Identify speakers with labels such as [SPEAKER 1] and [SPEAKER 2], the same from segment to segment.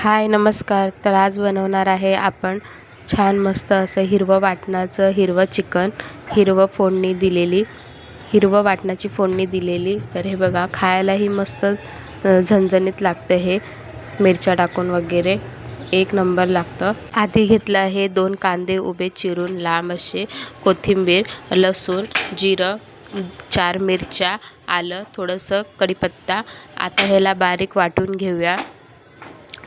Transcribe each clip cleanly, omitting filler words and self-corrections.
[SPEAKER 1] हाय नमस्कार. तर आज बनवणार आहे आपण छान मस्त असं हिरवं वाटणाचं हिरवं चिकन, हिरवं वाटणाची फोडणी दिलेली. तर हे बघा खायलाही मस्त झणझणीत लागतं. हे मिरच्या टाकून वगैरे एक नंबर लागतं. आधी घेतलं आहे 2 कांदे उभे चिरून लांब असे, कोथिंबीर, लसूण, जिरं, 4 मिरच्या, आलं, थोडंसं कढीपत्ता. आता ह्याला बारीक वाटून घेऊया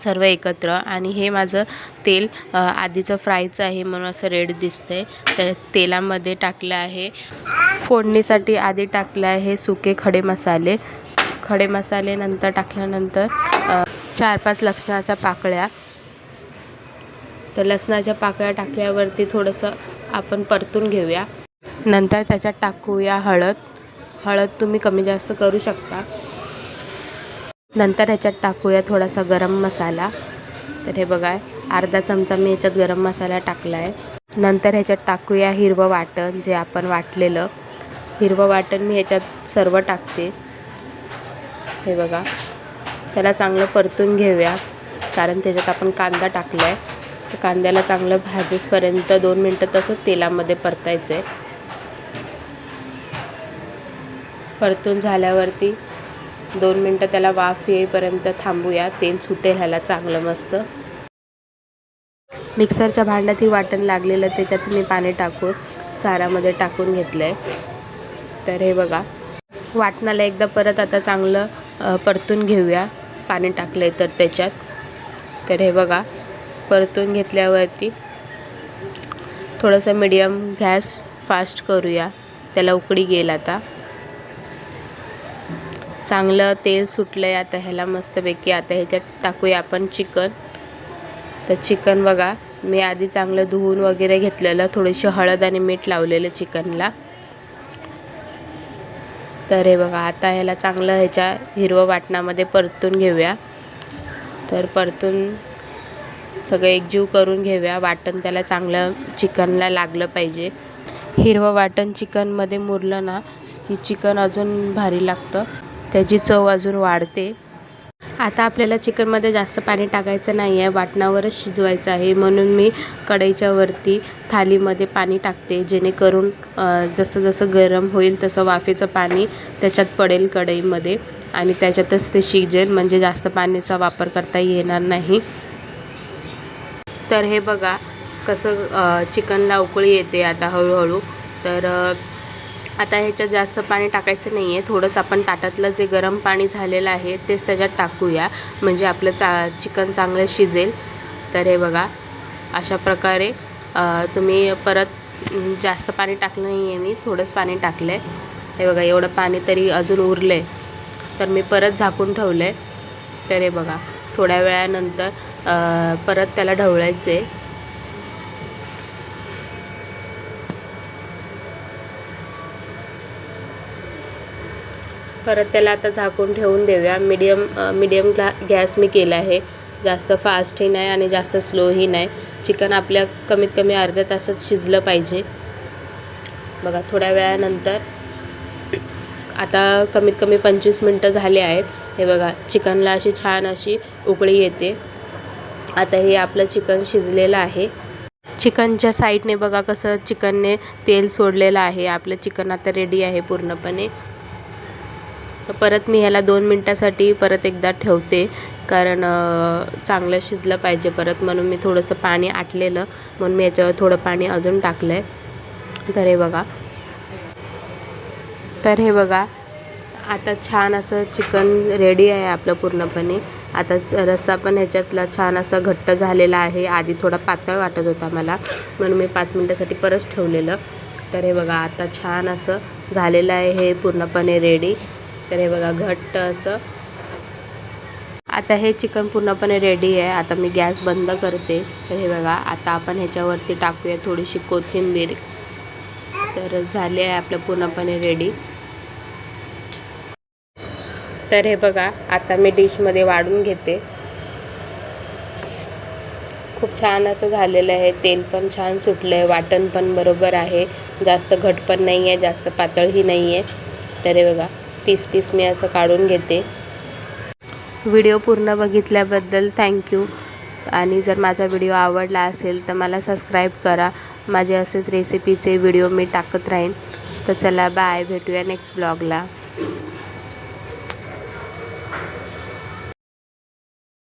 [SPEAKER 1] सर्व एकत्र. आणि हे माझं तेल आधीचं फ्रायचं आहे म्हणून असं रेड दिसतंय. तर तेलामध्ये टाकलं आहे फोडणीसाठी. आधी टाकलं आहे सुके खडे मसाले. नंतर टाकल्यानंतर 4-5 लसणाच्या पाकळ्या. तर लसणाच्या पाकळ्या टाकल्यावरती थोडंसं आपण परतून घेऊया. नंतर त्याच्यात टाकूया हळद तुम्ही कमी जास्त करू शकता. नंतर ह्याच्यात टाकूया थोडासा गरम मसाला. तर हे बघा अर्धा चमचा मी ह्याच्यात गरम मसाला टाकला आहे. नंतर ह्याच्यात टाकूया हिरवं वाटण, जे आपण वाटलेलं हिरवं वाटण मी ह्याच्यात सर्व टाकते. हे बघा त्याला चांगलं परतून घेऊया, कारण त्याच्यात आपण कांदा टाकला आहे. तर कांद्याला चांगलं भाजेपर्यंत 2 मिनटं तसं तेलामध्ये परतायचं आहे. परतून झाल्यावरती 2 मिनटं त्याला वाफ येईपर्यंत थांबूया. तेल सुटेल ह्याला चांगलं मस्त. मिक्सरच्या भांड्यात ही वाटण लागलेलं, त्याच्यात मी पाणी टाकून सारामध्ये टाकून घेतलं आहे. तर हे बघा वाटणाला एकदा परत आता चांगलं परतून घेऊया. पाणी टाकलं आहे तर त्याच्यात. तर हे बघा परतून घेतल्यावरती थोडंसं मीडियम गॅस फास्ट करूया. त्याला उकळी येईल. आता चांगलं तेल सुटलं आहे आता ह्याला मस्तपैकी. आता ह्याच्यात टाकूया आपण चिकन. तर चिकन बघा मी आधी चांगलं धुवून वगैरे घेतलेलं, थोडीशी हळद आणि मीठ लावलेलं चिकनला. तर हे बघा आता ह्याला चांगलं ह्याच्या हिरवं वाटणामध्ये परतून घेऊया. तर परतून सगळं एकजीव करून घेऊया. वाटण त्याला चांगलं चिकनला लागलं पाहिजे. हिरवं वाटण चिकनमध्ये मुरलं ना की चिकन अजून भारी लागतं, त्याची चव अजून वाढते. आता आपल्याला चिकनमध्ये जास्त पाणी टाकायचं नाही आहे, वाटणावरच शिजवायचं आहे. म्हणून मी कढईच्या वरती थालीमध्ये पाणी टाकते, जेणेकरून जसं जसं गरम होईल तसं वाफेचं पाणी त्याच्यात पडेल कढईमध्ये आणि त्याच्यातच ते शिजेल. म्हणजे जास्त पाण्याचा वापर करता येणार नाही. तर हे बघा कसं चिकनला उकळी येते आता हळूहळू. तर आता ह्याच्यात जास्त पाणी टाकायचं नाही आहे. थोडंच आपण ताटातलं जे गरम पाणी झालेलं आहे तेच त्याच्यात टाकूया, म्हणजे आपलं चिकन चांगलं शिजेल. तर हे बघा अशा प्रकारे तुम्ही परत जास्त पाणी टाकलं नाही आहे, मी थोडंच पाणी टाकलं आहे. हे बघा एवढं पाणी तरी अजून उरलं आहे. तर मी परत झाकून ठेवलं आहे. तर हे बघा थोड्या वेळानंतर परत त्याला ढवळायचं आहे. परत त्याला आता झाकून ठेवून देऊया. मीडियम गॅस मी केला आहे. जास्त फास्टही नाही आणि जास्त स्लोही नाही. चिकन आपल्या कमीत कमी अर्ध्या तासात शिजलं पाहिजे. बघा थोड्या वेळानंतर आता कमीत कमी 25 मिनटं झाले आहेत. हे बघा चिकनला अशी छान अशी उकळी येते. आता हे आपलं चिकन शिजलेलं आहे. चिकनच्या साईडने बघा कसं चिकनने तेल सोडलेलं आहे. आपलं चिकन आता रेडी आहे पूर्णपणे. तर परत मी ह्याला 2 मिनटासाठी परत एकदा ठेवते, कारण चांगलं शिजलं पाहिजे परत. म्हणून मी थोडंसं पाणी आटलेलं म्हणून मी याच्यावर थोडं पाणी अजून टाकलं आहे. तर हे बघा आता छान असं चिकन रेडी आहे आपलं पूर्णपणे. आता रस्सा पण ह्याच्यातला छान असा घट्ट झालेला आहे. आधी थोडा पातळ वाटत होता मला, म्हणून मी 5 मिनटासाठी परत ठेवलेलं. तर हे बघा आता छान असं झालेलं आहे हे पूर्णपणे रेडी. तर हे बघा घट्ट असं. आता हे चिकन पूर्णपणे रेडी आहे. आता मी गॅस बंद करते. तर हे बघा आता आपण ह्याच्यावरती टाकूया थोडीशी कोथिंबीर. तर झाले आहे आपलं पूर्णपणे रेडी. तर हे बघा आता मी डिशमध्ये वाढून घेते. खूप छान असं झालेलं आहे. तेल पण छान सुटलं आहे. वाटण पण बरोबर आहे. जास्त घट पण नाही आहे, जास्त पातळही नाही आहे. तर हे बघा पीस मी असं काढून घेते. व्हिडिओ पूर्ण बघितल्याबद्दल थँक्यू. आणि जर माझा व्हिडिओ आवडला असेल तर मला सबस्क्राईब करा. माझे असेच रेसिपीचे व्हिडिओ मी टाकत राहीन. तर चला बाय, भेटूया नेक्स्ट ब्लॉगला.